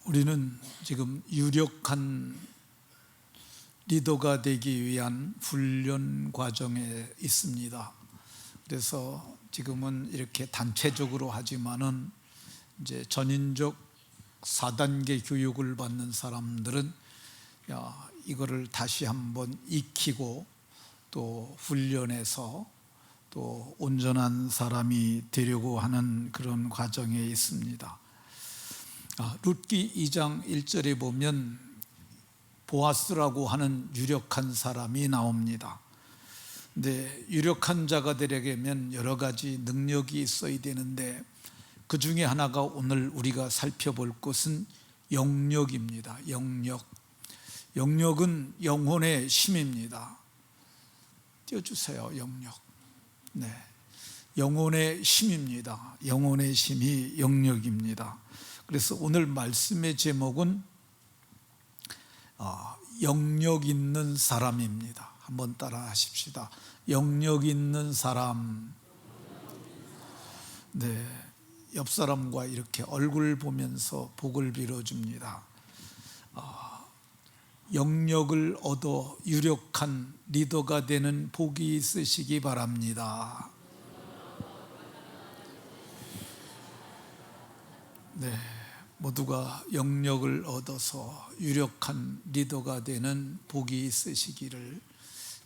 우리는 지금 유력한 리더가 되기 위한 훈련 과정에 있습니다. 그래서 지금은 이렇게 단체적으로 하지만은 이제 전인적 4단계 교육을 받는 사람들은 이거를 다시 한번 익히고 또 훈련해서 또 온전한 사람이 되려고 하는 그런 과정에 있습니다. 룻기 2장 1절에 보면 보아스라고 하는 유력한 사람이 나옵니다. 근데 유력한 자가 되려면 여러 가지 능력이 있어야 되는데 그 중에 하나가 오늘 우리가 살펴볼 것은 영력입니다. 영력은 영혼의 힘입니다. 띄워주세요. 영력. 네, 영혼의 힘입니다. 영혼의 힘이 영력입니다. 그래서 오늘 말씀의 제목은 영력 있는 사람입니다. 한번 따라 하십시다. 영력 있는 사람. 네, 옆 사람과 이렇게 얼굴 보면서 복을 빌어줍니다. 영력을 얻어 유력한 리더가 되는 복이 있으시기 바랍니다. 네, 모두가 영력을 얻어서 유력한 리더가 되는 복이 있으시기를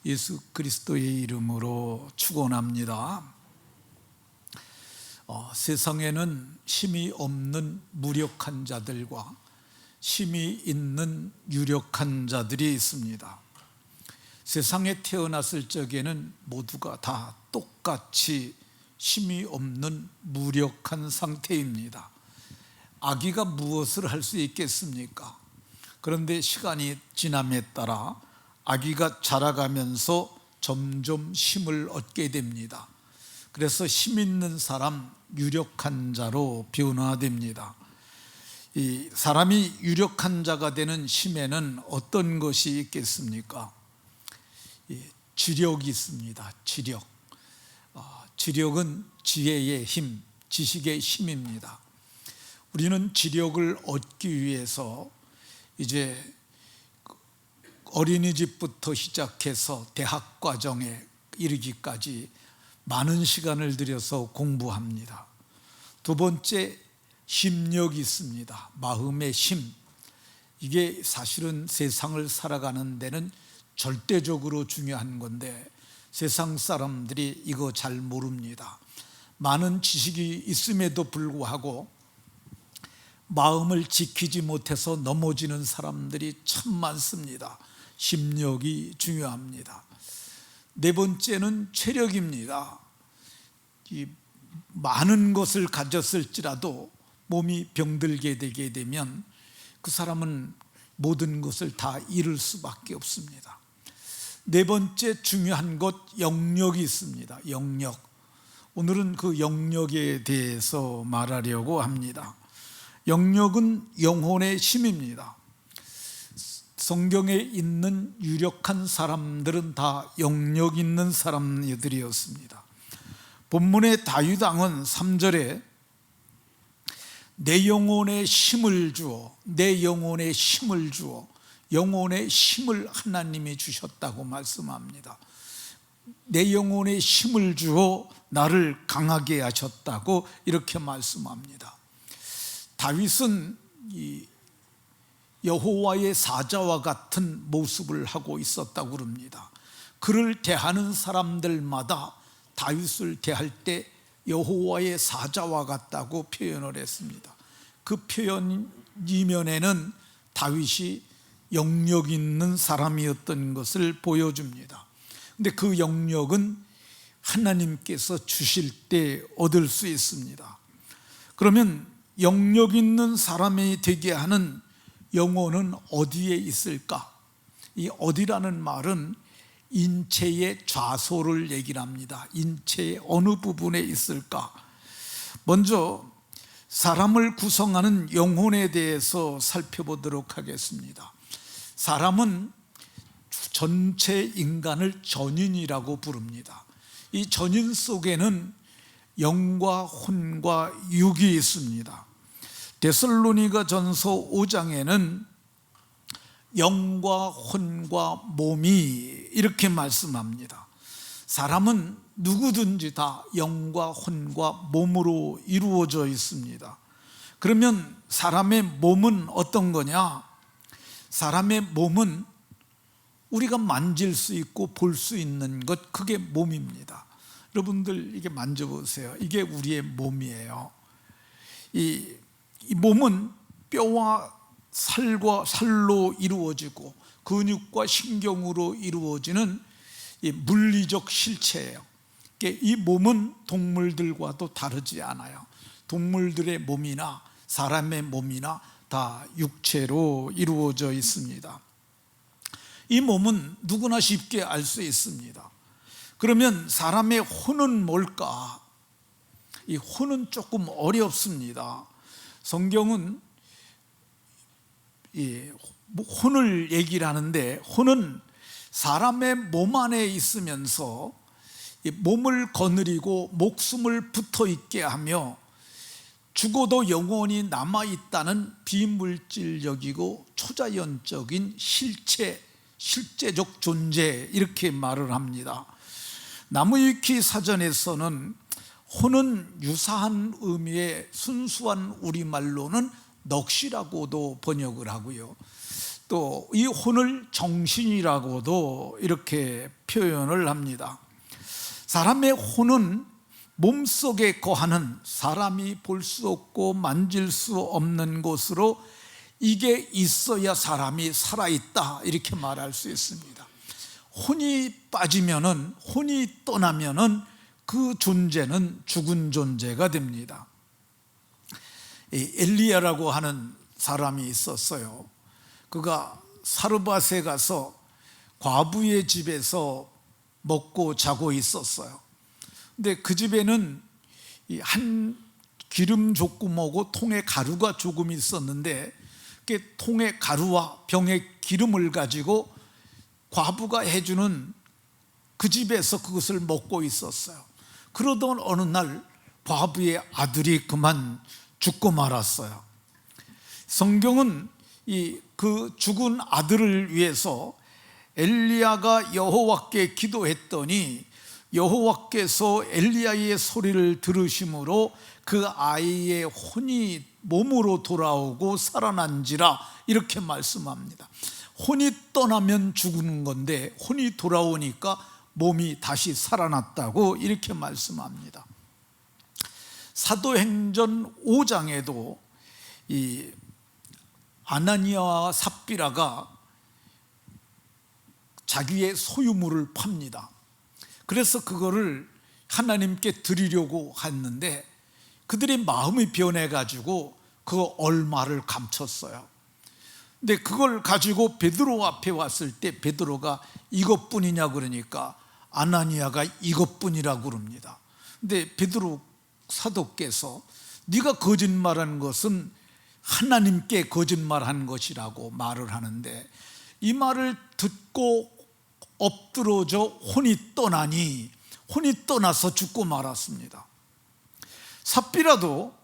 예수 그리스도의 이름으로 축원합니다. 세상에는 힘이 없는 무력한 자들과 힘이 있는 유력한 자들이 있습니다. 세상에 태어났을 적에는 모두가 다 똑같이 힘이 없는 무력한 상태입니다. 아기가 무엇을 할 수 있겠습니까? 그런데 시간이 지남에 따라 아기가 자라가면서 점점 힘을 얻게 됩니다. 그래서 힘 있는 사람, 유력한 자로 변화됩니다. 이 사람이 유력한 자가 되는 힘에는 어떤 것이 있겠습니까? 지력이 있습니다. 지력은 지혜의 힘, 지식의 힘입니다. 우리는 지력을 얻기 위해서 이제 어린이집부터 시작해서 대학 과정에 이르기까지 많은 시간을 들여서 공부합니다. 두 번째, 힘력이 있습니다. 마음의 힘. 이게 사실은 세상을 살아가는 데는 절대적으로 중요한 건데 세상 사람들이 이거 잘 모릅니다. 많은 지식이 있음에도 불구하고 마음을 지키지 못해서 넘어지는 사람들이 참 많습니다. 힘력이 중요합니다. 네 번째는 체력입니다. 이 많은 것을 가졌을지라도 몸이 병들게 되게 되면 그 사람은 모든 것을 다 잃을 수밖에 없습니다. 네 번째 중요한 것, 영력이 있습니다. 영력. 오늘은 그 영력에 대해서 말하려고 합니다. 영력은 영혼의 힘입니다. 성경에 있는 유력한 사람들은 다 영력 있는 사람들이었습니다. 본문의 다윗 왕은 3절에 내 영혼에 힘을 주어, 내 영혼에 힘을 주어, 영혼의 힘을 하나님이 주셨다고 말씀합니다. 내 영혼에 힘을 주어 나를 강하게 하셨다고 이렇게 말씀합니다. 다윗은 이 여호와의 사자와 같은 모습을 하고 있었다고 그럽니다. 그를 대하는 사람들마다 다윗을 대할 때 여호와의 사자와 같다고 표현을 했습니다. 그 표현 이면에는 다윗이 영력 있는 사람이었던 것을 보여줍니다. 근데 그 영력은 하나님께서 주실 때 얻을 수 있습니다. 그러면 영력 있는 사람이 되게 하는 영혼은 어디에 있을까? 이 어디라는 말은 인체의 좌소를 얘기를 합니다. 인체의 어느 부분에 있을까? 먼저 사람을 구성하는 영혼에 대해서 살펴보도록 하겠습니다. 사람은 전체 인간을 전인이라고 부릅니다. 이 전인 속에는 영과 혼과 육이 있습니다. 데살로니가전서 5장에는 영과 혼과 몸이 이렇게 말씀합니다. 사람은 누구든지 다 영과 혼과 몸으로 이루어져 있습니다. 그러면 사람의 몸은 어떤 거냐? 사람의 몸은 우리가 만질 수 있고 볼 수 있는 것, 그게 몸입니다. 여러분들 이게 만져보세요. 이게 우리의 몸이에요. 이 몸은 뼈와 살로 이루어지고 근육과 신경으로 이루어지는 이 물리적 실체예요. 이 몸은 동물들과도 다르지 않아요. 동물들의 몸이나 사람의 몸이나 다 육체로 이루어져 있습니다. 이 몸은 누구나 쉽게 알 수 있습니다. 그러면 사람의 혼은 뭘까? 이 혼은 조금 어렵습니다. 성경은 이 혼을 얘기를 하는데, 혼은 사람의 몸 안에 있으면서 몸을 거느리고 목숨을 붙어 있게 하며 죽어도 영원히 남아있다는 비물질적이고 초자연적인 실제적 존재, 이렇게 말을 합니다. 나무위키 사전에서는 혼은 유사한 의미의 순수한 우리말로는 넋이라고도 번역을 하고요, 또 이 혼을 정신이라고도 이렇게 표현을 합니다. 사람의 혼은 몸속에 거하는 사람이 볼 수 없고 만질 수 없는 곳으로 이게 있어야 사람이 살아있다, 이렇게 말할 수 있습니다. 혼이 빠지면은, 혼이 떠나면은 그 존재는 죽은 존재가 됩니다. 엘리야라고 하는 사람이 있었어요. 그가 사르밧에 가서 과부의 집에서 먹고 자고 있었어요. 근데 그 집에는 한 기름 조금하고 통에 가루가 조금 있었는데, 그 통에 가루와 병에 기름을 가지고 과부가 해주는 그 집에서 그것을 먹고 있었어요. 그러던 어느 날 과부의 아들이 그만 죽고 말았어요. 성경은 그 죽은 아들을 위해서 엘리야가 여호와께 기도했더니 여호와께서 엘리야의 소리를 들으심으로 그 아이의 혼이 몸으로 돌아오고 살아난지라, 이렇게 말씀합니다. 혼이 떠나면 죽는 건데 혼이 돌아오니까 몸이 다시 살아났다고 이렇게 말씀합니다. 사도행전 5장에도 이 아나니아와 삽비라가 자기의 소유물을 팝니다. 그래서 그거를 하나님께 드리려고 했는데 그들의 마음이 변해가지고 그 얼마를 감췄어요. 근데 그걸 가지고 베드로 앞에 왔을 때 베드로가 이것뿐이냐 그러니까 아나니아가 이것뿐이라고 그럽니다. 근데 베드로 사도께서 네가 거짓말한 것은 하나님께 거짓말한 것이라고 말을 하는데, 이 말을 듣고 엎드러져 혼이 떠나니 혼이 떠나서 죽고 말았습니다. 삽비라도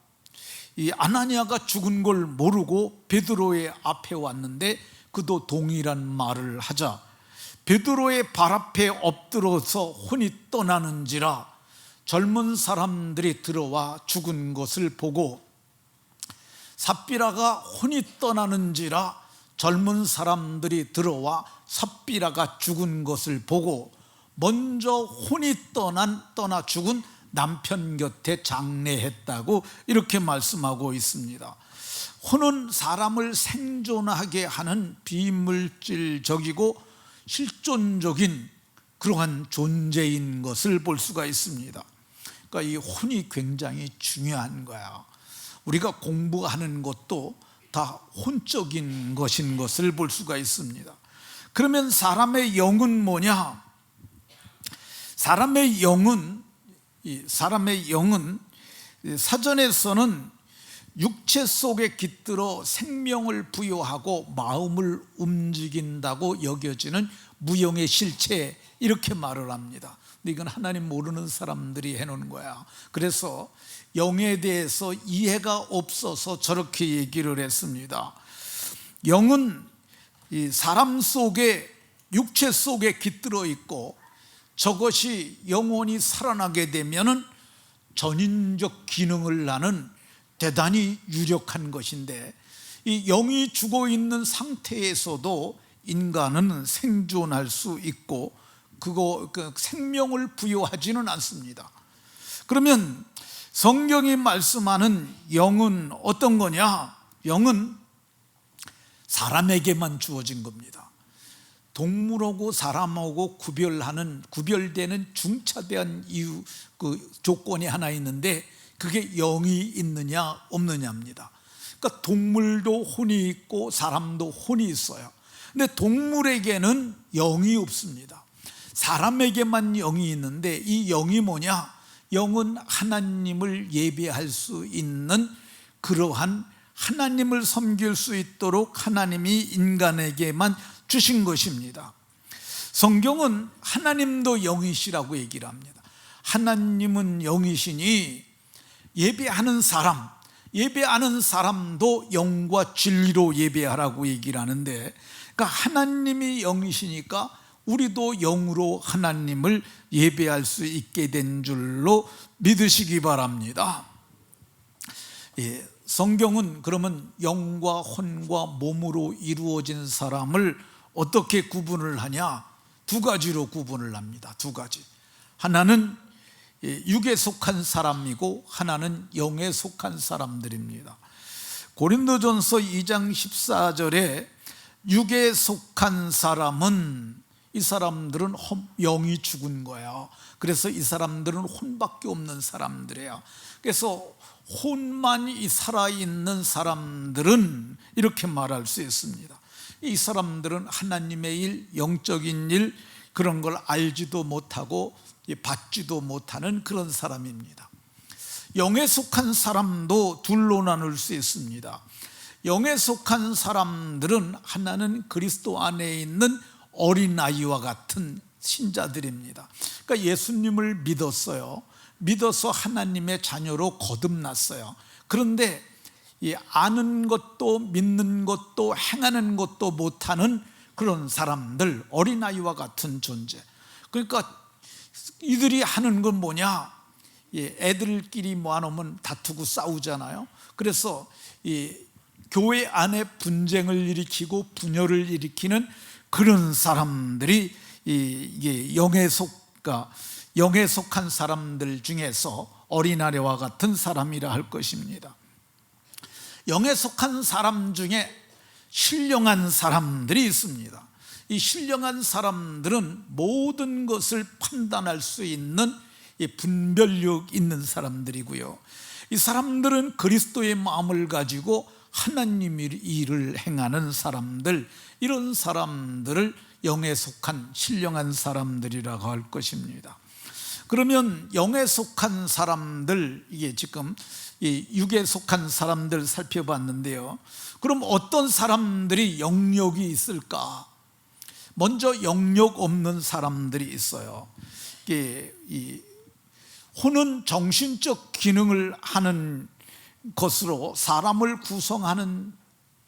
이 아나니아가 죽은 걸 모르고 베드로의 앞에 왔는데 그도 동일한 말을 하자 베드로의 발 앞에 엎드려서 혼이 떠나는지라 젊은 사람들이 들어와 죽은 것을 보고, 삽비라가 혼이 떠나는지라 젊은 사람들이 들어와 삽비라가 죽은 것을 보고 먼저 혼이 떠나 죽은 남편 곁에 장례했다고 이렇게 말씀하고 있습니다. 혼은 사람을 생존하게 하는 비물질적이고 실존적인 그러한 존재인 것을 볼 수가 있습니다. 그러니까 이 혼이 굉장히 중요한 거야. 우리가 공부하는 것도 다 혼적인 것인 것을 볼 수가 있습니다. 그러면 사람의 영은 뭐냐? 사람의 영은 사전에서는 육체 속에 깃들어 생명을 부여하고 마음을 움직인다고 여겨지는 무형의 실체, 이렇게 말을 합니다. 근데 이건 하나님 모르는 사람들이 해놓은 거야. 그래서 영에 대해서 이해가 없어서 저렇게 얘기를 했습니다. 영은 이 사람 속에, 육체 속에 깃들어 있고 저것이 영원히 살아나게 되면은 전인적 기능을 하는 대단히 유력한 것인데, 이 영이 죽어 있는 상태에서도 인간은 생존할 수 있고 그 생명을 부여하지는 않습니다. 그러면 성경이 말씀하는 영은 어떤 거냐? 영은 사람에게만 주어진 겁니다. 동물하고 사람하고 구별되는 중차대한 이유, 조건이 하나 있는데 그게 영이 있느냐 없느냐입니다. 그러니까 동물도 혼이 있고 사람도 혼이 있어요. 근데 동물에게는 영이 없습니다. 사람에게만 영이 있는데, 이 영이 뭐냐? 영은 하나님을 예배할 수 있는, 그러한 하나님을 섬길 수 있도록 하나님이 인간에게만 주신 것입니다. 성경은 하나님도 영이시라고 얘기를 합니다. 하나님은 영이시니 예배하는 사람도 영과 진리로 예배하라고 얘기를 하는데, 그러니까 하나님이 영이시니까 우리도 영으로 하나님을 예배할 수 있게 된 줄로 믿으시기 바랍니다. 성경은 그러면 영과 혼과 몸으로 이루어진 사람을 어떻게 구분을 하냐? 두 가지로 구분을 합니다. 두 가지. 하나는 육에 속한 사람이고 하나는 영에 속한 사람들입니다. 고린도전서 2장 14절에 육에 속한 사람은, 이 사람들은 영이 죽은 거야. 그래서 이 사람들은 혼밖에 없는 사람들이야. 그래서 혼만이 살아있는 사람들은 이렇게 말할 수 있습니다. 이 사람들은 하나님의 일, 영적인 일, 그런 걸 알지도 못하고 받지도 못하는 그런 사람입니다. 영에 속한 사람도 둘로 나눌 수 있습니다. 영에 속한 사람들은 하나는 그리스도 안에 있는 어린아이와 같은 신자들입니다. 그러니까 예수님을 믿었어요. 믿어서 하나님의 자녀로 거듭났어요. 그런데 아는 것도 믿는 것도 행하는 것도 못하는 그런 사람들, 어린아이와 같은 존재. 그러니까 이들이 하는 건 뭐냐? 애들끼리 모아놓으면 다투고 싸우잖아요. 그래서 교회 안에 분쟁을 일으키고 분열을 일으키는 그런 사람들이 이게 영에 속한 사람들 중에서 어린아이와 같은 사람이라 할 것입니다. 영에 속한 사람 중에 신령한 사람들이 있습니다. 이 신령한 사람들은 모든 것을 판단할 수 있는 분별력 있는 사람들이고요. 이 사람들은 그리스도의 마음을 가지고 하나님의 일을 행하는 사람들, 이런 사람들을 영에 속한 신령한 사람들이라고 할 것입니다. 그러면 영에 속한 사람들, 이게 지금 육에 속한 사람들 살펴봤는데요. 그럼 어떤 사람들이 영역이 있을까? 먼저 영역 없는 사람들이 있어요. 혼은 정신적 기능을 하는 것으로 사람을 구성하는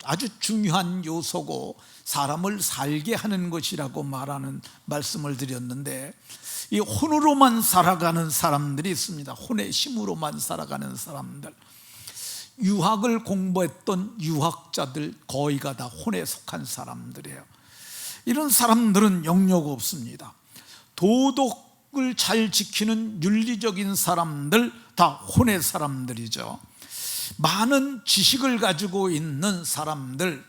아주 중요한 요소고 사람을 살게 하는 것이라고 말씀을 드렸는데, 이 혼으로만 살아가는 사람들이 있습니다. 혼의 힘으로만 살아가는 사람들, 유학을 공부했던 유학자들 거의가 다 혼에 속한 사람들이에요. 이런 사람들은 영역 없습니다. 도덕을 잘 지키는 윤리적인 사람들 다 혼의 사람들이죠. 많은 지식을 가지고 있는 사람들,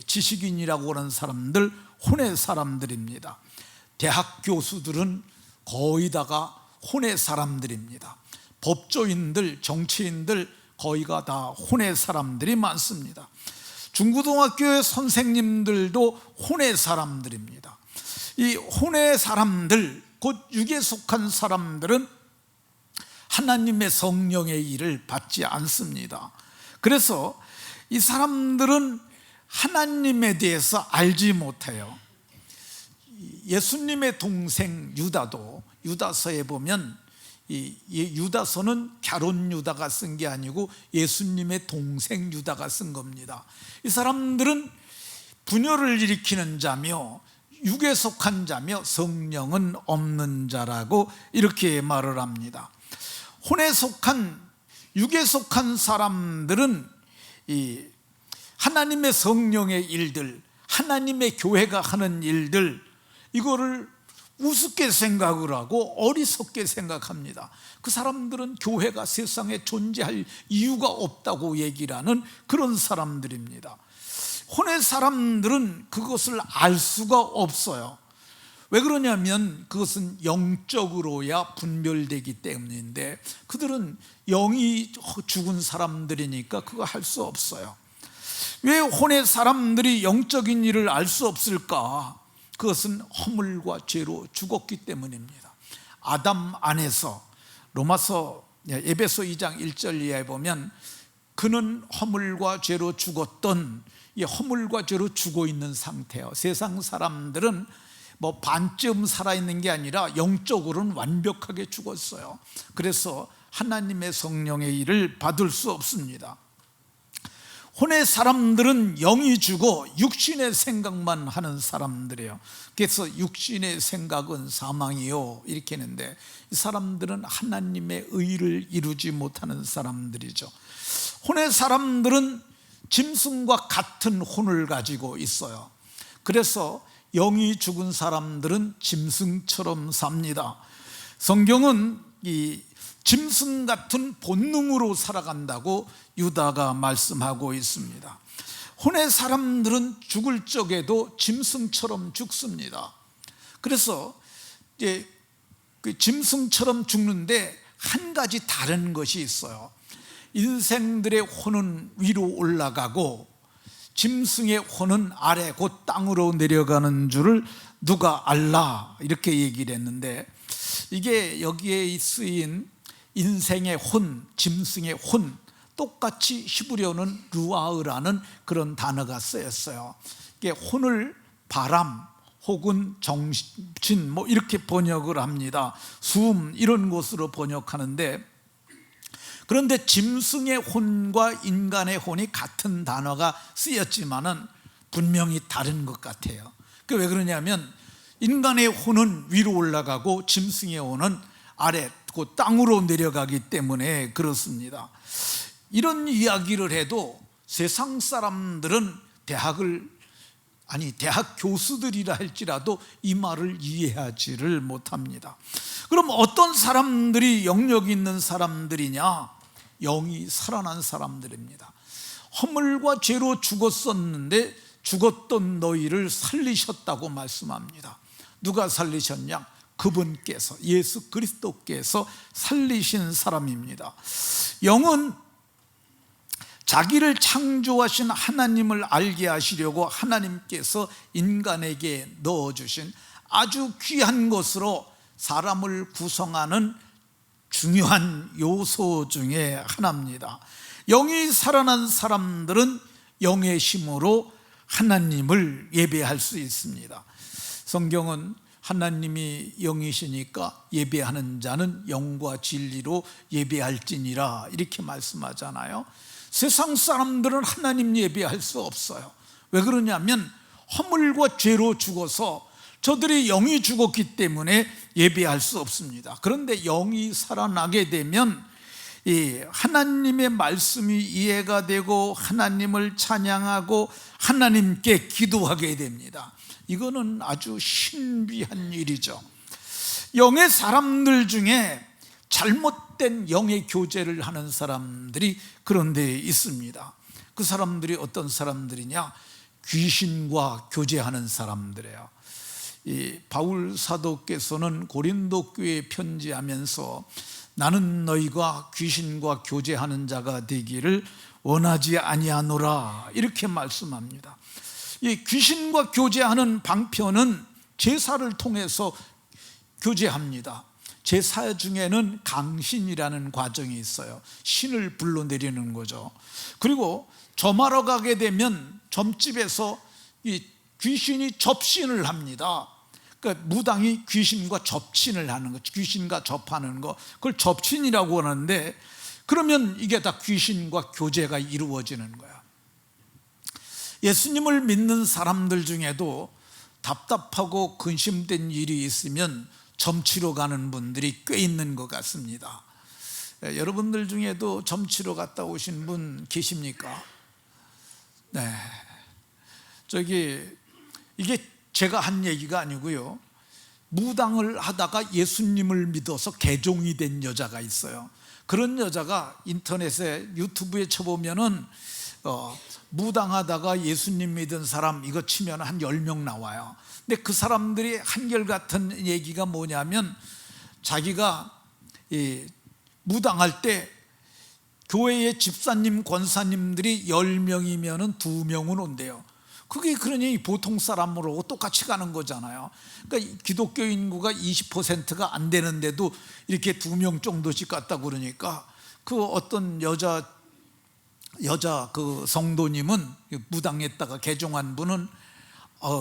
지식인이라고 하는 사람들 혼의 사람들입니다. 대학 교수들은 거의 다가 혼의 사람들입니다. 법조인들, 정치인들 거의가 다 혼의 사람들이 많습니다. 중고등학교의 선생님들도 혼의 사람들입니다. 이 혼의 사람들, 곧 육에 속한 사람들은 하나님의 성령의 일을 받지 않습니다. 그래서 이 사람들은 하나님에 대해서 알지 못해요. 예수님의 동생 유다도, 유다서에 보면 이 유다서는 갸론 유다가 쓴 게 아니고 예수님의 동생 유다가 쓴 겁니다. 이 사람들은 분열을 일으키는 자며 육에 속한 자며 성령은 없는 자라고 이렇게 말을 합니다. 혼에 속한, 육에 속한 사람들은 이 하나님의 성령의 일들, 하나님의 교회가 하는 일들, 이거를 우습게 생각을 하고 어리석게 생각합니다. 그 사람들은 교회가 세상에 존재할 이유가 없다고 얘기를 하는 그런 사람들입니다. 혼의 사람들은 그것을 알 수가 없어요. 왜 그러냐면 그것은 영적으로야 분별되기 때문인데, 그들은 영이 죽은 사람들이니까 그거 할 수 없어요. 왜 혼의 사람들이 영적인 일을 알 수 없을까? 그것은 허물과 죄로 죽었기 때문입니다. 아담 안에서, 로마서 에베소 2장 1절 이하에 보면 그는 허물과 죄로 죽었던, 이 허물과 죄로 죽어 있는 상태예요. 세상 사람들은 뭐 반쯤 살아있는 게 아니라 영적으로는 완벽하게 죽었어요. 그래서 하나님의 성령의 일을 받을 수 없습니다. 혼의 사람들은 영이 죽어 육신의 생각만 하는 사람들이에요. 그래서 육신의 생각은 사망이요 이렇게 했는데, 이 사람들은 하나님의 의를 이루지 못하는 사람들이죠. 혼의 사람들은 짐승과 같은 혼을 가지고 있어요. 그래서 영이 죽은 사람들은 짐승처럼 삽니다. 성경은 이 짐승 같은 본능으로 살아간다고 유다가 말씀하고 있습니다. 혼의 사람들은 죽을 적에도 짐승처럼 죽습니다. 그래서 이제 그 짐승처럼 죽는데 한 가지 다른 것이 있어요. 인생들의 혼은 위로 올라가고 짐승의 혼은 아래 곧 땅으로 내려가는 줄을 누가 알라, 이렇게 얘기를 했는데, 이게 여기에 쓰인 인생의 혼, 짐승의 혼, 똑같이 히브리어는 루아흐라는 그런 단어가 쓰였어요. 이게 혼을 바람 혹은 정신 뭐 이렇게 번역을 합니다. 숨 이런 것으로 번역하는데, 그런데 짐승의 혼과 인간의 혼이 같은 단어가 쓰였지만은 분명히 다른 것 같아요. 왜 그러냐면 인간의 혼은 위로 올라가고 짐승의 혼은 아래 곧 땅으로 내려가기 때문에 그렇습니다. 이런 이야기를 해도 세상 사람들은 대학 교수들이라 할지라도 이 말을 이해하지를 못합니다. 그럼 어떤 사람들이 영역 있는 사람들이냐? 영이 살아난 사람들입니다. 허물과 죄로 죽었었는데 죽었던 너희를 살리셨다고 말씀합니다. 누가 살리셨냐? 그분께서, 예수 그리스도께서 살리신 사람입니다. 영은 자기를 창조하신 하나님을 알게 하시려고 하나님께서 인간에게 넣어주신 아주 귀한 것으로 사람을 구성하는 중요한 요소 중에 하나입니다. 영이 살아난 사람들은 영의 힘으로 하나님을 예배할 수 있습니다. 성경은 하나님이 영이시니까 예배하는 자는 영과 진리로 예배할지니라 이렇게 말씀하잖아요. 세상 사람들은 하나님 예배할 수 없어요. 왜 그러냐면 허물과 죄로 죽어서 저들이 영이 죽었기 때문에 예배할 수 없습니다. 그런데 영이 살아나게 되면 이 하나님의 말씀이 이해가 되고 하나님을 찬양하고 하나님께 기도하게 됩니다. 이거는 아주 신비한 일이죠. 영의 사람들 중에 잘못된 영의 교제를 하는 사람들이 그런 데 있습니다. 그 사람들이 어떤 사람들이냐? 귀신과 교제하는 사람들이에요. 이 바울 사도께서는 고린도 교회에 편지하면서 나는 너희가 귀신과 교제하는 자가 되기를 원하지 아니하노라 이렇게 말씀합니다. 이 귀신과 교제하는 방편은 제사를 통해서 교제합니다. 제사 중에는 강신이라는 과정이 있어요. 신을 불러내리는 거죠. 그리고 점하러 가게 되면 점집에서 이 귀신이 접신을 합니다. 그러니까 무당이 귀신과 접친을 하는 거, 귀신과 접하는 거, 그걸 접친이라고 하는데, 그러면 이게 다 귀신과 교제가 이루어지는 거야. 예수님을 믿는 사람들 중에도 답답하고 근심된 일이 있으면 점치러 가는 분들이 꽤 있는 것 같습니다. 여러분들 중에도 점치러 갔다 오신 분 계십니까? 네. 이게 제가 한 얘기가 아니고요, 무당을 하다가 예수님을 믿어서 개종이 된 여자가 있어요. 그런 여자가 인터넷에, 유튜브에 쳐보면은 무당하다가 예수님 믿은 사람 이거 치면 한 10명 나와요. 근데 그 사람들이 한결같은 얘기가 뭐냐면, 자기가 무당할 때 교회의 집사님, 권사님들이 10명이면 2명은 온대요. 그게 그러니 보통 사람으로 똑같이 가는 거잖아요. 그러니까 기독교 인구가 20%가 안 되는데도 이렇게 2명 정도씩 갔다 그러니까, 그 어떤 여자 그 성도님은, 무당했다가 개종한 분은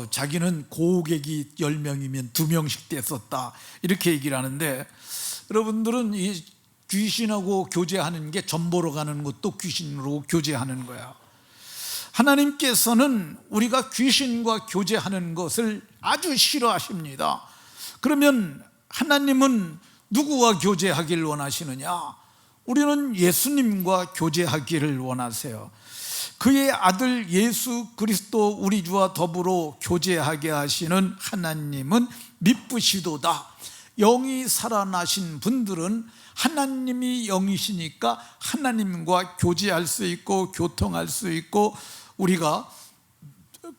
자기는 고객이 10명이면 2명씩 됐었다, 이렇게 얘기를 하는데, 여러분들은 이 귀신하고 교제하는 게 점 보러 가는 것도 귀신으로 교제하는 거야. 하나님께서는 우리가 귀신과 교제하는 것을 아주 싫어하십니다. 그러면 하나님은 누구와 교제하기를 원하시느냐? 우리는 예수님과 교제하기를 원하세요. 그의 아들 예수 그리스도 우리 주와 더불어 교제하게 하시는 하나님은 미쁘시도다. 영이 살아나신 분들은 하나님이 영이시니까 하나님과 교제할 수 있고 교통할 수 있고, 우리가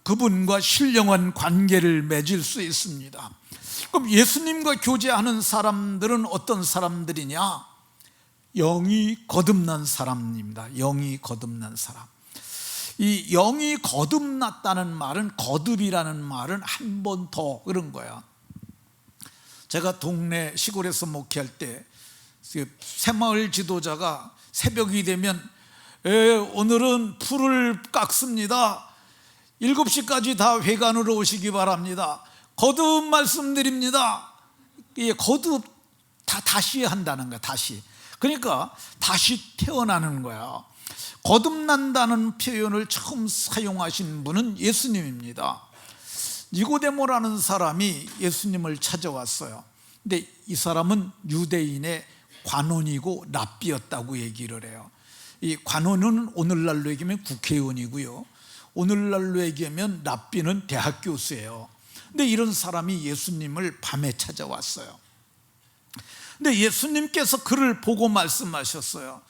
그분과 신령한 관계를 맺을 수 있습니다. 그럼 예수님과 교제하는 사람들은 어떤 사람들이냐? 영이 거듭난 사람입니다. 영이 거듭난 사람. 이 영이 거듭났다는 말은, 거듭이라는 말은 한 번 더 그런 거야. 제가 동네 시골에서 목회할 때 새마을 지도자가 새벽이 되면 오늘은 풀을 깎습니다. 7시까지 다 회관으로 오시기 바랍니다. 거듭 말씀드립니다. 이 거듭 다시 한다는 거야. 다시. 그러니까 다시 태어나는 거야. 거듭난다는 표현을 처음 사용하신 분은 예수님입니다. 니고데모라는 사람이 예수님을 찾아왔어요. 근데 이 사람은 유대인의 관원이고 랍비였다고 얘기를 해요. 이 관원은 오늘날로 얘기하면 국회의원이고요, 오늘날로 얘기하면 랍비는 대학 교수예요. 근데 이런 사람이 예수님을 밤에 찾아왔어요. 근데 예수님께서 그를 보고 말씀하셨어요.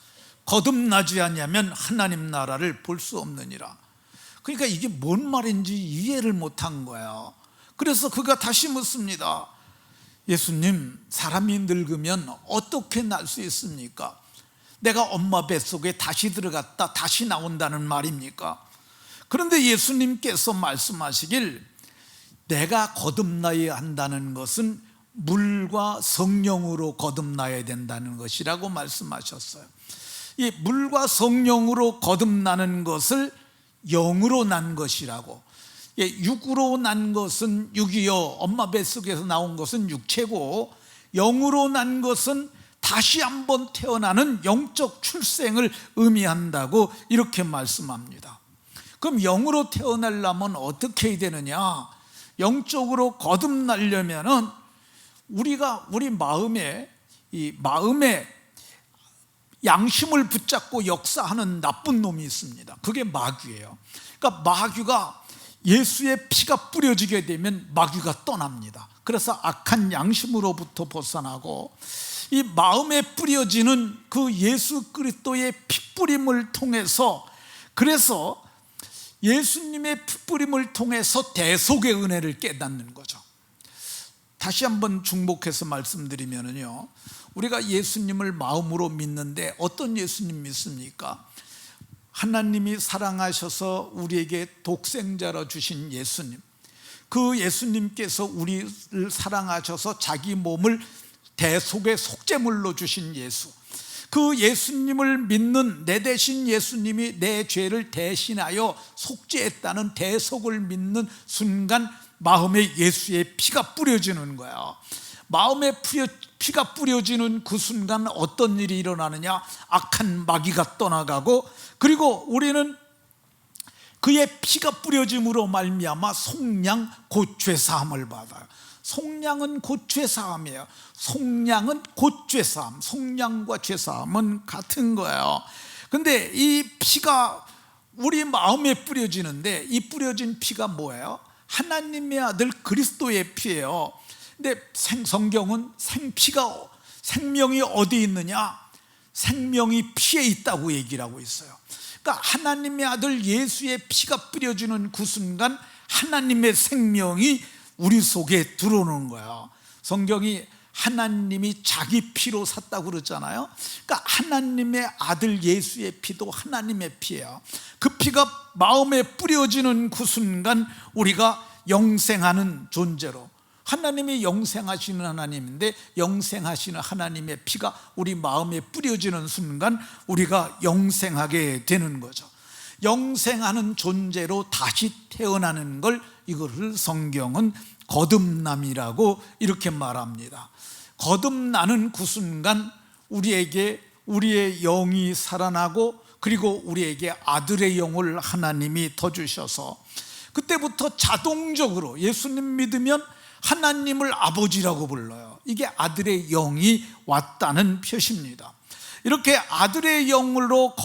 거듭나지 않으면 하나님 나라를 볼 수 없느니라. 그러니까 이게 뭔 말인지 이해를 못한 거예요. 그래서 그가 다시 묻습니다. 예수님, 사람이 늙으면 어떻게 날 수 있습니까? 내가 엄마 뱃속에 다시 들어갔다 다시 나온다는 말입니까? 그런데 예수님께서 말씀하시길, 내가 거듭나야 한다는 것은 물과 성령으로 거듭나야 된다는 것이라고 말씀하셨어요. 이 물과 성령으로 거듭나는 것을 영으로 난 것이라고. 육으로 난 것은 육이요, 엄마 뱃속에서 나온 것은 육체고, 영으로 난 것은 다시 한번 태어나는 영적 출생을 의미한다고 이렇게 말씀합니다. 그럼 영으로 태어나려면 어떻게 해야 되느냐? 영적으로 거듭나려면은 우리가 우리 마음에 양심을 붙잡고 역사하는 나쁜 놈이 있습니다. 그게 마귀예요. 그러니까 마귀가, 예수의 피가 뿌려지게 되면 마귀가 떠납니다. 그래서 악한 양심으로부터 벗어나고, 이 마음에 뿌려지는 그 예수 그리스도의 피뿌림을 통해서, 그래서 예수님의 피뿌림을 통해서 대속의 은혜를 깨닫는 거죠. 다시 한번 중복해서 말씀드리면요, 우리가 예수님을 마음으로 믿는데 어떤 예수님 믿습니까? 하나님이 사랑하셔서 우리에게 독생자로 주신 예수님, 그 예수님께서 우리를 사랑하셔서 자기 몸을 대속의 속죄물로 주신 예수, 그 예수님을 믿는 내 대신 예수님이 내 죄를 대신하여 속죄했다는 대속을 믿는 순간 마음에 예수의 피가 뿌려지는 거야. 마음에 피가 뿌려지는 그 순간 어떤 일이 일어나느냐? 악한 마귀가 떠나가고, 그리고 우리는 그의 피가 뿌려짐으로 말미암아 속량 곧 죄사함을 받아요. 속량은 곧 죄사함이에요. 속량은 곧 죄사함. 속량과 죄사함은 같은 거예요. 근데 이 피가 우리 마음에 뿌려지는데, 이 뿌려진 피가 뭐예요? 하나님의 아들 그리스도의 피예요. 근데 성경은 생명이 어디 있느냐? 생명이 피에 있다고 얘기를 하고 있어요. 그러니까 하나님의 아들 예수의 피가 뿌려지는 그 순간 하나님의 생명이 우리 속에 들어오는 거예요. 성경이 하나님이 자기 피로 샀다고 그러잖아요. 그러니까 하나님의 아들 예수의 피도 하나님의 피예요. 그 피가 마음에 뿌려지는 그 순간 우리가 영생하는 존재로, 하나님이 영생하시는 하나님인데 영생하시는 하나님의 피가 우리 마음에 뿌려지는 순간 우리가 영생하게 되는 거죠. 영생하는 존재로 다시 태어나는 걸, 이거를 성경은 거듭남이라고 이렇게 말합니다. 거듭나는 그 순간 우리에게 우리의 영이 살아나고, 그리고 우리에게 아들의 영을 하나님이 더 주셔서 그때부터 자동적으로 예수님 믿으면 하나님을 아버지라고 불러요. 이게 아들의 영이 왔다는 표시입니다. 이렇게 아들의 영으로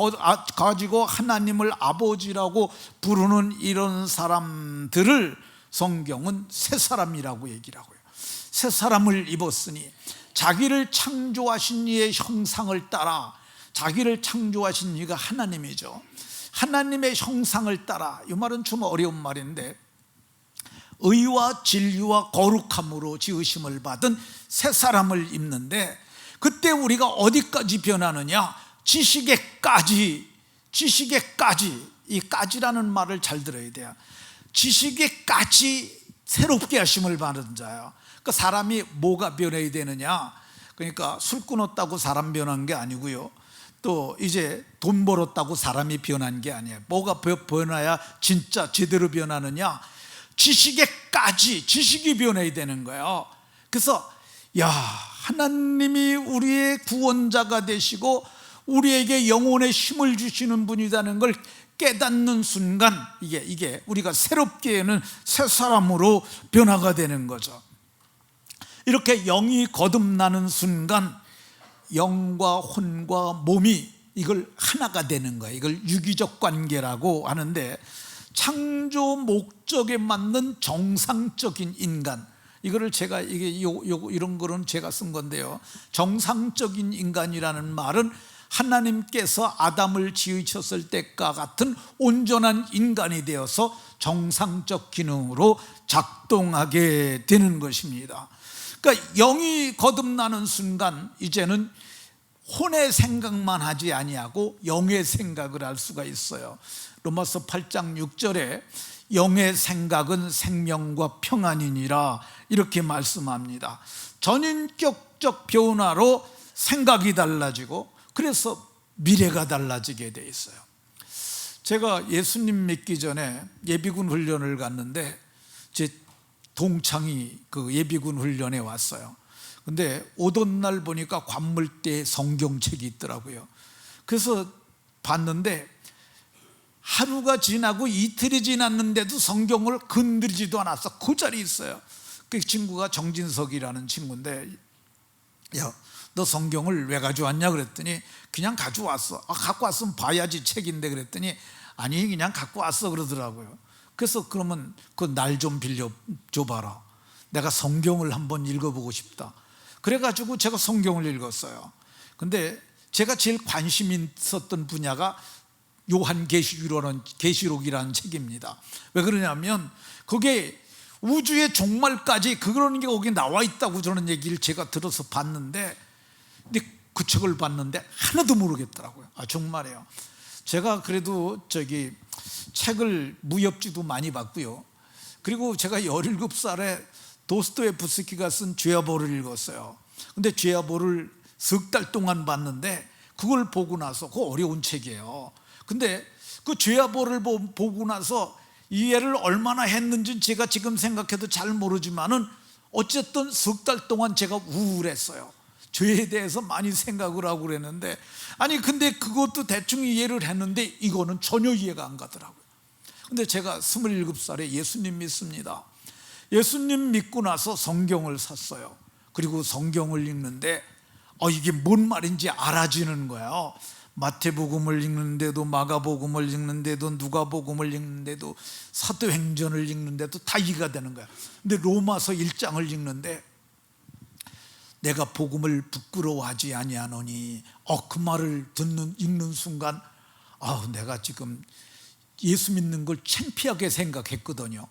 가지고 하나님을 아버지라고 부르는 이런 사람들을 성경은 새 사람이라고 얘기를 하고요. 새 사람을 입었으니 자기를 창조하신 이의 형상을 따라, 자기를 창조하신 이가 하나님이죠. 하나님의 형상을 따라, 이 말은 좀 어려운 말인데, 의와 진리와 거룩함으로 지으심을 받은 새 사람을 입는데, 그때 우리가 어디까지 변하느냐? 지식에까지. 이 까지라는 말을 잘 들어야 돼요. 지식에까지 새롭게 하심을 받은 자예요. 그러니까 사람이 뭐가 변해야 되느냐? 그러니까 술 끊었다고 사람 변한 게 아니고요, 또 이제 돈 벌었다고 사람이 변한 게 아니에요. 뭐가 변해야 진짜 제대로 변하느냐? 지식에까지, 지식이 변해야 되는 거예요. 그래서 하나님이 우리의 구원자가 되시고 우리에게 영혼의 힘을 주시는 분이라는 걸 깨닫는 순간 이게 우리가 새롭게는 새 사람으로 변화가 되는 거죠. 이렇게 영이 거듭나는 순간 영과 혼과 몸이 이걸 하나가 되는 거예요. 이걸 유기적 관계라고 하는데, 창조 목적에 맞는 정상적인 인간, 이거를 제가 이런 거는 제가 쓴 건데요. 정상적인 인간이라는 말은 하나님께서 아담을 지으셨을 때과 같은 온전한 인간이 되어서 정상적 기능으로 작동하게 되는 것입니다. 그러니까 영이 거듭나는 순간 이제는 혼의 생각만 하지 아니하고 영의 생각을 할 수가 있어요. 로마서 8장 6절에 영의 생각은 생명과 평안이니라 이렇게 말씀합니다. 전인격적 변화로 생각이 달라지고, 그래서 미래가 달라지게 돼 있어요. 제가 예수님 믿기 전에 예비군 훈련을 갔는데 제 동창이 그 예비군 훈련에 왔어요. 근데 오던 날 보니까 관물대에 성경책이 있더라고요. 그래서 봤는데 하루가 지나고 이틀이 지났는데도 성경을 건드리지도 않았어. 그 자리에 있어요. 그 친구가 정진석이라는 친구인데, 야, 너 성경을 왜 가져왔냐 그랬더니 그냥 가져왔어. 갖고 왔으면 봐야지 책인데 그랬더니 아니 그냥 갖고 왔어 그러더라고요. 그래서 그러면 그 날 좀 빌려줘봐라. 내가 성경을 한번 읽어보고 싶다. 그래가지고 제가 성경을 읽었어요. 근데 제가 제일 관심 있었던 분야가 요한계시록이라는 책입니다. 왜 그러냐면 그게 우주의 종말까지 그런 게 거기 나와 있다고 저는 얘기를 제가 들어서 봤는데, 근데 그 책을 봤는데 하나도 모르겠더라고요. 정말이에요. 제가 그래도 책을 무협지도 많이 봤고요. 그리고 제가 17살에 도스토예프스키가 쓴 죄와벌을 읽었어요. 근데 죄와벌을 석 달 동안 봤는데 그걸 보고 나서, 그거 어려운 책이에요. 근데 그 죄와벌을 보고 나서 이해를 얼마나 했는지 제가 지금 생각해도 잘 모르지만은 어쨌든 석 달 동안 제가 우울했어요. 죄에 대해서 많이 생각을 하고 그랬는데, 아니 근데 그것도 대충 이해를 했는데 이거는 전혀 이해가 안 가더라고요. 근데 제가 27살에 예수님 믿습니다. 예수님 믿고 나서 성경을 샀어요. 그리고 성경을 읽는데 이게 뭔 말인지 알아지는 거예요. 마태복음을 읽는데도, 마가복음을 읽는데도, 누가복음을 읽는데도, 사도행전을 읽는데도 다 이해가 되는 거야. 근데 로마서 1장을 읽는데 내가 복음을 부끄러워하지 아니하노니, 그 말을 읽는 순간 내가 지금 예수 믿는 걸 창피하게 생각했거든요.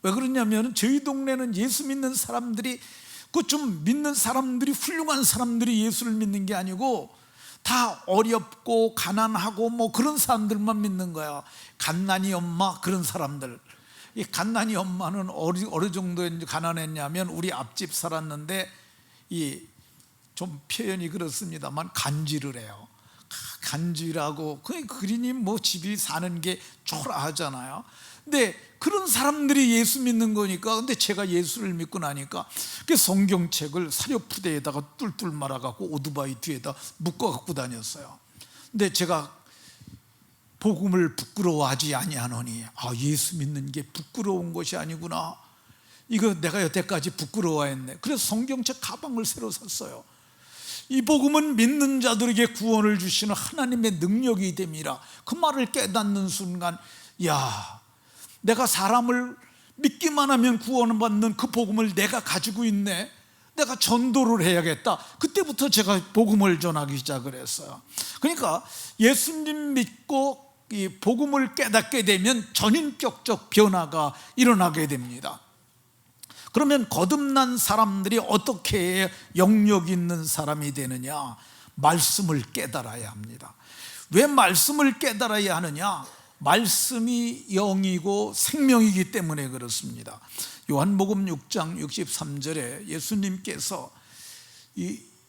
왜 그러냐면 저희 동네는 예수 믿는 사람들이, 그 좀 믿는 사람들이, 훌륭한 사람들이 예수를 믿는 게 아니고 다 어렵고 가난하고 뭐 그런 사람들만 믿는 거야. 갓난이 엄마, 그런 사람들. 이 갓난이 엄마는 어느 정도에 가난했냐면, 우리 앞집 살았는데 좀 표현이 그렇습니다만 간지를 해요. 간지라고, 그러니 뭐 집이 사는 게 초라하잖아요. 근데 그런 사람들이 예수 믿는 거니까. 근데 제가 예수를 믿고 나니까 그 성경책을 사료푸대에다가 뚫뚫 말아갖고 오토바이 뒤에다 묶어 갖고 다녔어요. 근데 제가 복음을 부끄러워하지 아니하노니, 예수 믿는 게 부끄러운 것이 아니구나, 이거 내가 여태까지 부끄러워했네. 그래서 성경책 가방을 새로 샀어요. 이 복음은 믿는 자들에게 구원을 주시는 하나님의 능력이 됨이라. 그 말을 깨닫는 순간, 내가 사람을 믿기만 하면 구원을 받는 그 복음을 내가 가지고 있네. 내가 전도를 해야겠다. 그때부터 제가 복음을 전하기 시작을 했어요. 그러니까 예수님 믿고 이 복음을 깨닫게 되면 전인격적 변화가 일어나게 됩니다. 그러면 거듭난 사람들이 어떻게 영역 있는 사람이 되느냐? 말씀을 깨달아야 합니다. 왜 말씀을 깨달아야 하느냐? 말씀이 영이고 생명이기 때문에 그렇습니다. 요한복음 6장 63절에 예수님께서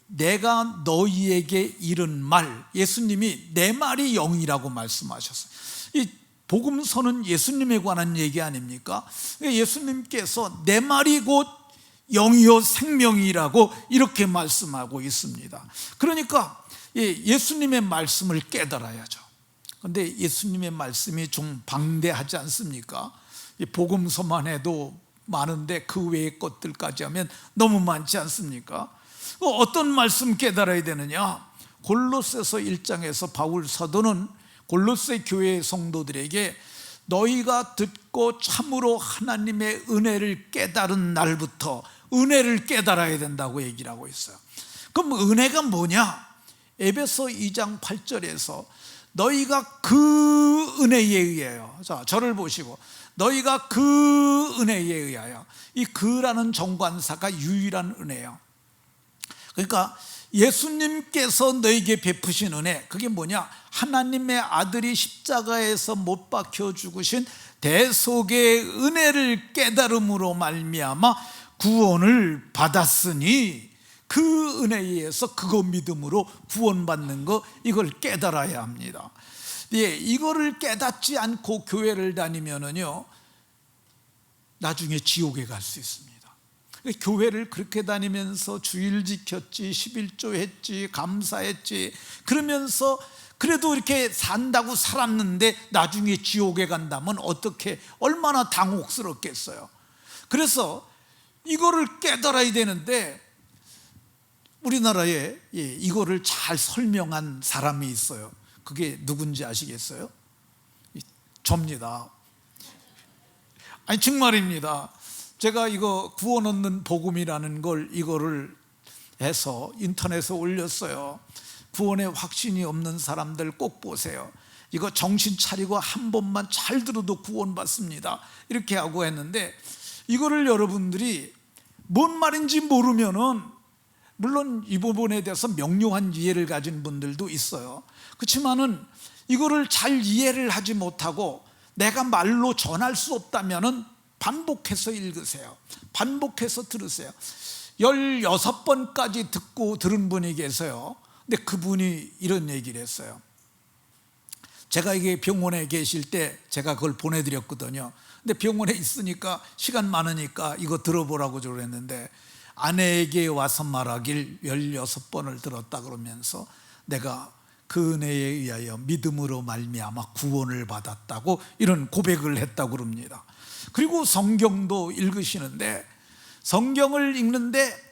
내가 너희에게 이른 말, 예수님이 내 말이 영이라고 말씀하셨어요. 이 복음서는 예수님에 관한 얘기 아닙니까? 예수님께서 내 말이 곧 영이요 생명이라고 이렇게 말씀하고 있습니다. 그러니까 예수님의 말씀을 깨달아야죠. 그런데 예수님의 말씀이 좀 방대하지 않습니까? 복음서만 해도 많은데 그 외의 것들까지 하면 너무 많지 않습니까? 어떤 말씀 깨달아야 되느냐? 골로새서 1장에서 바울 사도는 골로새 교회 성도들에게 너희가 듣고 참으로 하나님의 은혜를 깨달은 날부터 은혜를 깨달아야 된다고 얘기를 하고 있어요. 그럼 은혜가 뭐냐? 에베소 2장 8절에서 너희가 그 은혜에 의하여, 자, 저를 보시고, 너희가 그 은혜에 의하여, 이 그라는 정관사가 유일한 은혜예요. 그러니까 예수님께서 너에게 베푸신 은혜, 그게 뭐냐? 하나님의 아들이 십자가에서 못 박혀 죽으신 대속의 은혜를 깨달음으로 말미암아 구원을 받았으니, 그 은혜에 의해서 그거 믿음으로 구원받는 거, 이걸 깨달아야 합니다. 이거를 깨닫지 않고 교회를 다니면은요, 나중에 지옥에 갈 수 있습니다. 교회를 그렇게 다니면서 주일 지켰지, 11조 했지, 감사했지, 그러면서 그래도 이렇게 산다고 살았는데 나중에 지옥에 간다면 어떻게, 얼마나 당혹스럽겠어요. 그래서 이거를 깨달아야 되는데, 우리나라에 이거를 잘 설명한 사람이 있어요. 그게 누군지 아시겠어요? 접니다. 아니 정말입니다. 제가 이거 구원 얻는 복음이라는 이거를 해서 인터넷에 올렸어요. 구원에 확신이 없는 사람들 꼭 보세요. 이거 정신 차리고 한 번만 잘 들어도 구원받습니다, 이렇게 하고 했는데, 이거를 여러분들이 뭔 말인지 모르면은, 물론 이 부분에 대해서 명료한 이해를 가진 분들도 있어요. 그렇지만은 이거를 잘 이해를 하지 못하고 내가 말로 전할 수 없다면은 반복해서 읽으세요. 반복해서 들으세요. 16번까지 듣고 들은 분이 계세요. 근데 그분이 이런 얘기를 했어요. 제가 이게 병원에 계실 때 제가 그걸 보내드렸거든요. 근데 병원에 있으니까 시간 많으니까 이거 들어보라고 그랬는데, 아내에게 와서 말하길 16번을 들었다 그러면서 내가 그 은혜에 의하여 믿음으로 말미암아 구원을 받았다고 이런 고백을 했다고 그럽니다. 그리고 성경도 읽으시는데, 성경을 읽는데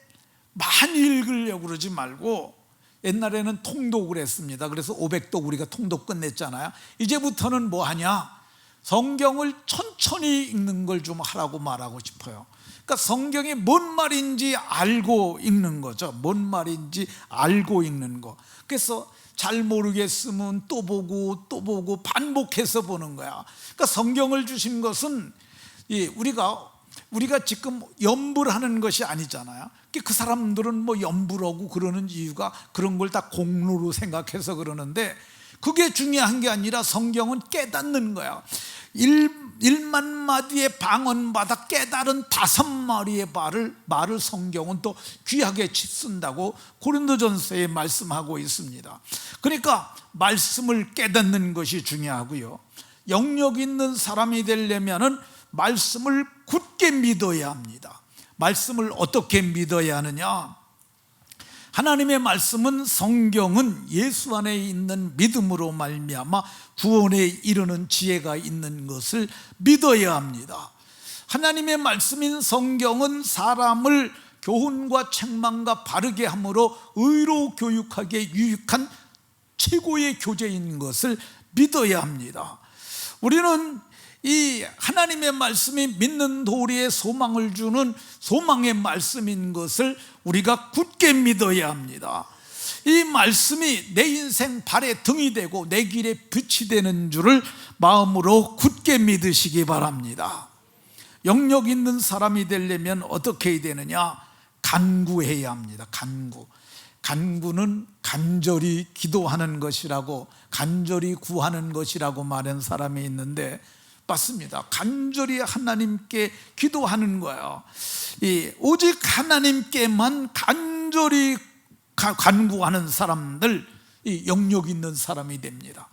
많이 읽으려고 그러지 말고, 옛날에는 통독을 했습니다. 그래서 500독 우리가 통독 끝냈잖아요. 이제부터는 뭐 하냐? 성경을 천천히 읽는 걸 좀 하라고 말하고 싶어요. 그러니까 성경이 뭔 말인지 알고 읽는 거죠. 뭔 말인지 알고 읽는 거. 그래서 잘 모르겠으면 또 보고 또 보고 반복해서 보는 거야. 그러니까 성경을 주신 것은 우리가 지금 염불 하는 것이 아니잖아요. 그 사람들은 뭐 염불하고 그러는 이유가 그런 걸 다 공로로 생각해서 그러는데, 그게 중요한 게 아니라 성경은 깨닫는 거야. 1만 마디의 방언마다 깨달은 5마리의 말을 성경은 또 귀하게 쓴다고 고린도전서에 말씀하고 있습니다. 그러니까 말씀을 깨닫는 것이 중요하고요, 영역 있는 사람이 되려면은 말씀을 굳게 믿어야 합니다. 말씀을 어떻게 믿어야 하느냐? 하나님의 말씀은, 성경은 예수 안에 있는 믿음으로 말미암아 구원에 이르는 지혜가 있는 것을 믿어야 합니다. 하나님의 말씀인 성경은 사람을 교훈과 책망과 바르게 함으로 의로 교육하기에 유익한 최고의 교재인 것을 믿어야 합니다. 우리는 이 하나님의 말씀이 믿는 도리에 소망을 주는 소망의 말씀인 것을 우리가 굳게 믿어야 합니다. 이 말씀이 내 인생 발의 등이 되고 내 길에 빛이 되는 줄을 마음으로 굳게 믿으시기 바랍니다. 영역 있는 사람이 되려면 어떻게 해야 되느냐? 간구해야 합니다. 간구는 간절히 기도하는 것이라고, 간절히 구하는 것이라고 말한 사람이 있는데, 맞습니다. 간절히 하나님께 기도하는 거예요. 오직 하나님께만 간절히 간구하는 사람들, 영역 있는 사람이 됩니다.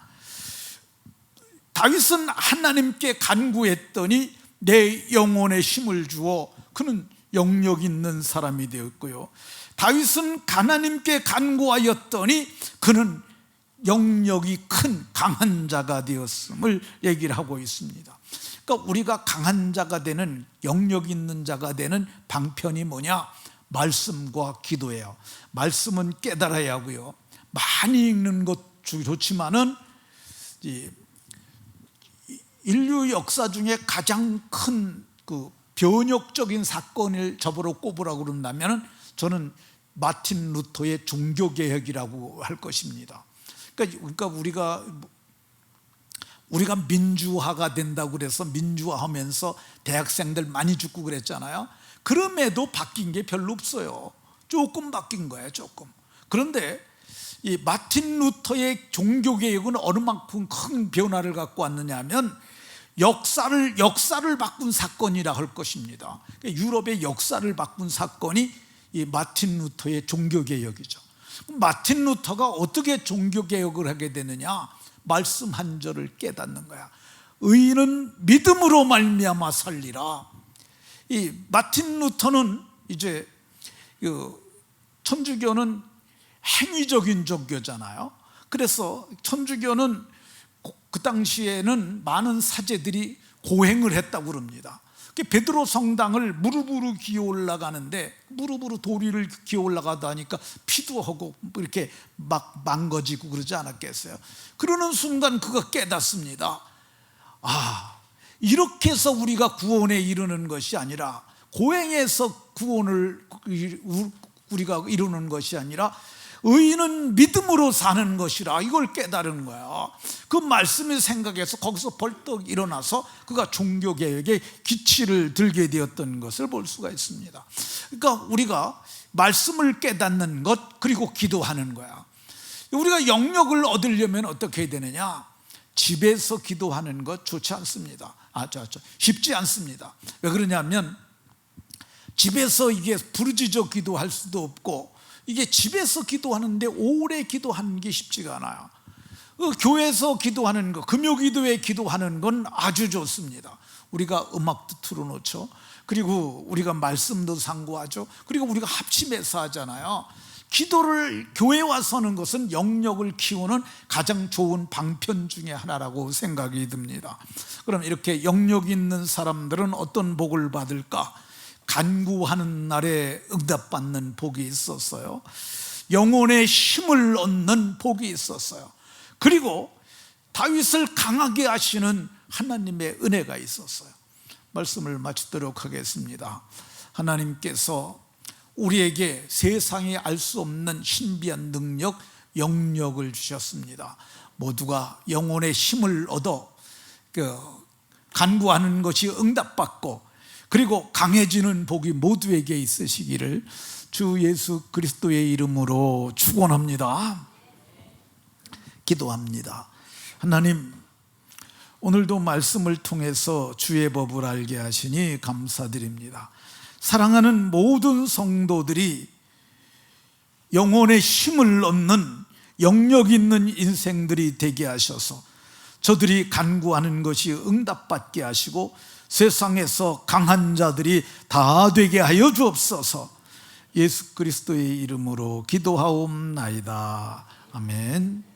다윗은 하나님께 간구했더니 내 영혼에 힘을 주어 그는 영역 있는 사람이 되었고요, 다윗은 하나님께 간구하였더니 그는 영역이 큰 강한 자가 되었음을 얘기를 하고 있습니다. 그러니까 우리가 강한 자가 되는, 영역 있는 자가 되는 방편이 뭐냐? 말씀과 기도예요. 말씀은 깨달아야 하고요, 많이 읽는 것 좋지만은 인류 역사 중에 가장 큰 그 변혁적인 사건을 저보러 꼽으라고 그런다면 저는 마틴 루터의 종교개혁이라고 할 것입니다. 그러니까 우리가 민주화가 된다고 그래서 민주화하면서 대학생들 많이 죽고 그랬잖아요. 그럼에도 바뀐 게 별로 없어요. 조금 바뀐 거예요, 조금. 그런데 이 마틴 루터의 종교개혁은 어느 만큼 큰 변화를 갖고 왔느냐 하면 역사를 바꾼 사건이라 할 것입니다. 그러니까 유럽의 역사를 바꾼 사건이 이 마틴 루터의 종교개혁이죠. 마틴 루터가 어떻게 종교개혁을 하게 되느냐? 말씀 한 절을 깨닫는 거야. 의인은 믿음으로 말미암아 살리라. 이 마틴 루터는 이제 천주교는 행위적인 종교잖아요. 그래서 천주교는 그 당시에는 많은 사제들이 고행을 했다고 그럽니다. 베드로 성당을 무릎으로 기어 올라가는데, 무릎으로 도리를 기어 올라가다 하니까 피도 하고 이렇게 막 망가지고 그러지 않았겠어요? 그러는 순간 그가 깨닫습니다. 이렇게 해서 우리가 구원에 이르는 것이 아니라, 고행해서 구원을 우리가 이루는 것이 아니라 의인은 믿음으로 사는 것이라, 이걸 깨달은 거야. 그 말씀이 생각해서 거기서 벌떡 일어나서 그가 종교개혁의 기치를 들게 되었던 것을 볼 수가 있습니다. 그러니까 우리가 말씀을 깨닫는 것, 그리고 기도하는 거야. 우리가 영역을 얻으려면 어떻게 해야 되느냐? 집에서 기도하는 것 좋지 않습니다. 쉽지 않습니다. 왜 그러냐면 집에서 이게 부르짖어 기도할 수도 없고, 이게 집에서 기도하는데 오래 기도하는 게 쉽지가 않아요. 교회에서 기도하는 거, 금요기도에 기도하는 건 아주 좋습니다. 우리가 음악도 틀어놓죠. 그리고 우리가 말씀도 상고하죠. 그리고 우리가 합심해서 하잖아요. 기도를 교회에 와서 하는 것은 영역을 키우는 가장 좋은 방편 중에 하나라고 생각이 듭니다. 그럼 이렇게 영역 있는 사람들은 어떤 복을 받을까? 간구하는 날에 응답받는 복이 있었어요. 영혼의 힘을 얻는 복이 있었어요. 그리고 다윗을 강하게 하시는 하나님의 은혜가 있었어요. 말씀을 마치도록 하겠습니다. 하나님께서 우리에게 세상에 알 수 없는 신비한 능력, 영역을 주셨습니다. 모두가 영혼의 힘을 얻어 간구하는 것이 응답받고, 그리고 강해지는 복이 모두에게 있으시기를 주 예수 그리스도의 이름으로 축원합니다. 기도합니다. 하나님, 오늘도 말씀을 통해서 주의 법을 알게 하시니 감사드립니다. 사랑하는 모든 성도들이 영혼의 힘을 얻는 영역 있는 인생들이 되게 하셔서 저들이 간구하는 것이 응답받게 하시고 세상에서 강한 자들이 다 되게 하여 주옵소서. 예수 그리스도의 이름으로 기도하옵나이다. 아멘.